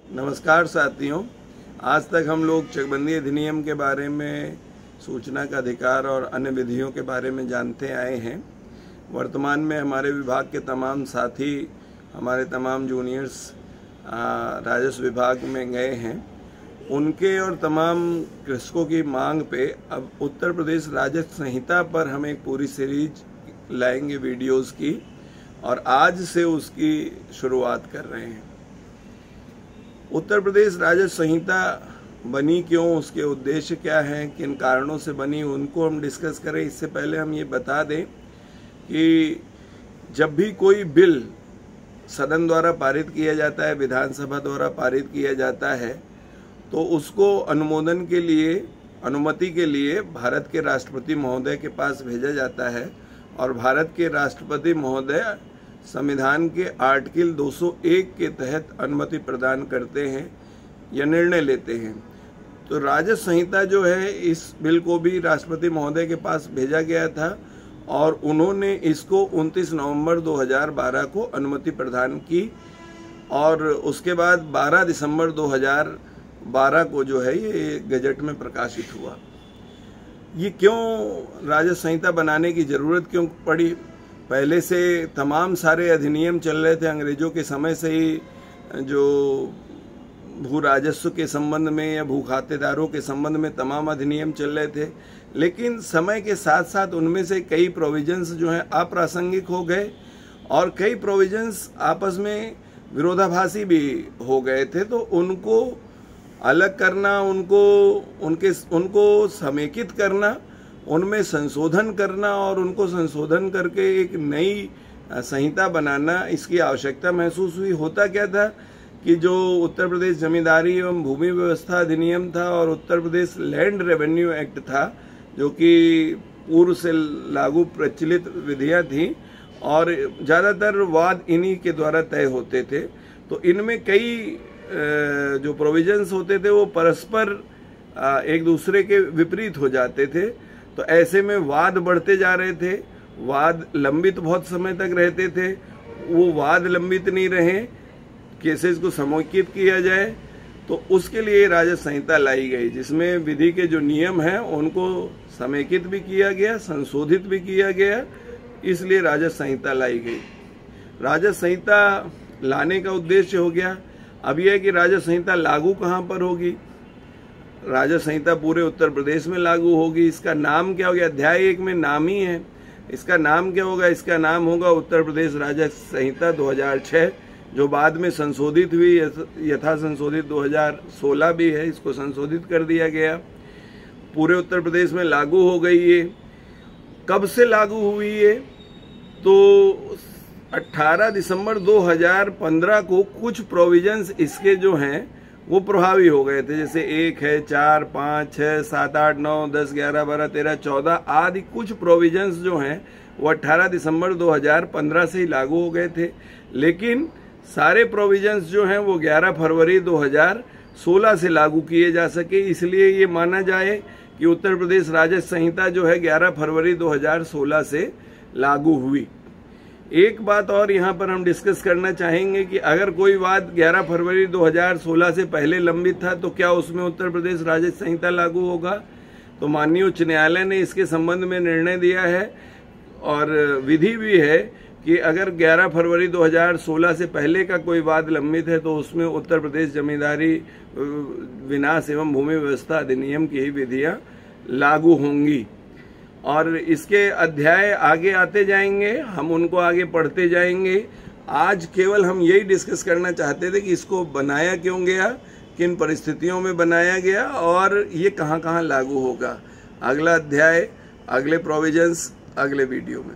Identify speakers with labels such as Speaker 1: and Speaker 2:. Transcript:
Speaker 1: नमस्कार साथियों, आज तक हम लोग चकबंदी अधिनियम के बारे में, सूचना का अधिकार और अन्य विधियों के बारे में जानते आए हैं। वर्तमान में हमारे विभाग के तमाम साथी, हमारे तमाम जूनियर्स राजस्व विभाग में गए हैं। उनके और तमाम कृषकों की मांग पे अब उत्तर प्रदेश राजस्व संहिता पर हम एक पूरी सीरीज लाएंगे वीडियोस की, और आज से उसकी शुरुआत कर रहे हैं। उत्तर प्रदेश राजस्व संहिता बनी क्यों, उसके उद्देश्य क्या हैं, किन कारणों से बनी, उनको हम डिस्कस करें। इससे पहले हम ये बता दें कि जब भी कोई बिल सदन द्वारा पारित किया जाता है, विधानसभा द्वारा पारित किया जाता है, तो उसको अनुमोदन के लिए, अनुमति के लिए भारत के राष्ट्रपति महोदय के पास भेजा जाता है, और भारत के राष्ट्रपति महोदय संविधान के आर्टिकल 201 के तहत अनुमति प्रदान करते हैं या निर्णय लेते हैं। तो राजस्व संहिता जो है, इस बिल को भी राष्ट्रपति महोदय के पास भेजा गया था, और उन्होंने इसको 29 नवंबर 2012 को अनुमति प्रदान की, और उसके बाद 12 दिसंबर 2012 को जो है ये गजट में प्रकाशित हुआ। ये क्यों राजस्व संहिता बनाने की जरूरत क्यों पड़ी? पहले से तमाम सारे अधिनियम चल रहे थे, अंग्रेजों के समय से ही, जो भू राजस्व के संबंध में या भू खातेदारों के संबंध में तमाम अधिनियम चल रहे थे। लेकिन समय के साथ साथ उनमें से कई प्रोविजंस जो हैं अप्रासंगिक हो गए, और कई प्रोविजंस आपस में विरोधाभासी भी हो गए थे। तो उनको अलग करना, उनको समेकित करना, उनमें संशोधन करना, और उनको संशोधन करके एक नई संहिता बनाना, इसकी आवश्यकता महसूस हुई। होता क्या था कि जो उत्तर प्रदेश जमींदारी एवं भूमि व्यवस्था अधिनियम था और Uttar Pradesh land revenue act था, जो कि पूर्व से लागू प्रचलित विधियां थी, और ज़्यादातर वाद इन्हीं के द्वारा तय होते थे। तो इनमें कई जो प्रोविजंस होते थे वो परस्पर एक दूसरे के विपरीत हो जाते थे। तो ऐसे में वाद बढ़ते जा रहे थे, वाद लंबित बहुत समय तक रहते थे। वो वाद लंबित नहीं रहे, केसेस को समेकित किया जाए, तो उसके लिए राजस्व संहिता लाई गई, जिसमें विधि के जो नियम हैं उनको समेकित भी किया गया, संशोधित भी किया गया। इसलिए राजस्व संहिता लाई गई। राजस्व संहिता लाने का उद्देश्य हो गया। अब यह है कि राजस्व संहिता लागू कहाँ पर होगी? राजस्व संहिता पूरे उत्तर प्रदेश में लागू होगी। इसका नाम क्या हो गया? अध्याय 1 में नाम ही है। इसका नाम क्या होगा? इसका नाम होगा उत्तर प्रदेश राजस्व संहिता 2006, जो बाद में संशोधित हुई, यथा संशोधित 2016 भी है, इसको संशोधित कर दिया गया। पूरे उत्तर प्रदेश में लागू हो गई ये। कब से लागू हुई ये? तो 18 दिसंबर 2015 को कुछ प्रोविजंस इसके जो हैं वो प्रभावी हो गए थे। जैसे 1 है, 4, 5, 6, 7, 8, 9, 10, 11, 12, 13, 14 आदि कुछ प्रोविजंस जो हैं वो 18 दिसंबर 2015 से ही लागू हो गए थे। लेकिन सारे प्रोविजंस जो हैं वो 11 फरवरी 2016 से लागू किए जा सके। इसलिए ये माना जाए कि उत्तर प्रदेश राजस्व संहिता जो है 11 फरवरी 2016 से लागू हुई। एक बात और यहाँ पर हम डिस्कस करना चाहेंगे कि अगर कोई वाद 11 फरवरी 2016 से पहले लंबित था, तो क्या उसमें उत्तर प्रदेश राजस्व संहिता लागू होगा? तो माननीय उच्च न्यायालय ने इसके संबंध में निर्णय दिया है, और विधि भी है कि अगर 11 फरवरी 2016 से पहले का कोई वाद लंबित है, तो उसमें उत्तर प्रदेश जमींदारी विनाश एवं भूमि व्यवस्था अधिनियम की ही विधियां लागू होंगी। और इसके अध्याय आगे आते जाएंगे, हम उनको आगे पढ़ते जाएंगे। आज केवल हम यही डिस्कस करना चाहते थे कि इसको बनाया क्यों गया, किन परिस्थितियों में बनाया गया, और ये कहाँ कहाँ लागू होगा। अगला अध्याय, अगले प्रोविजंस अगले वीडियो में।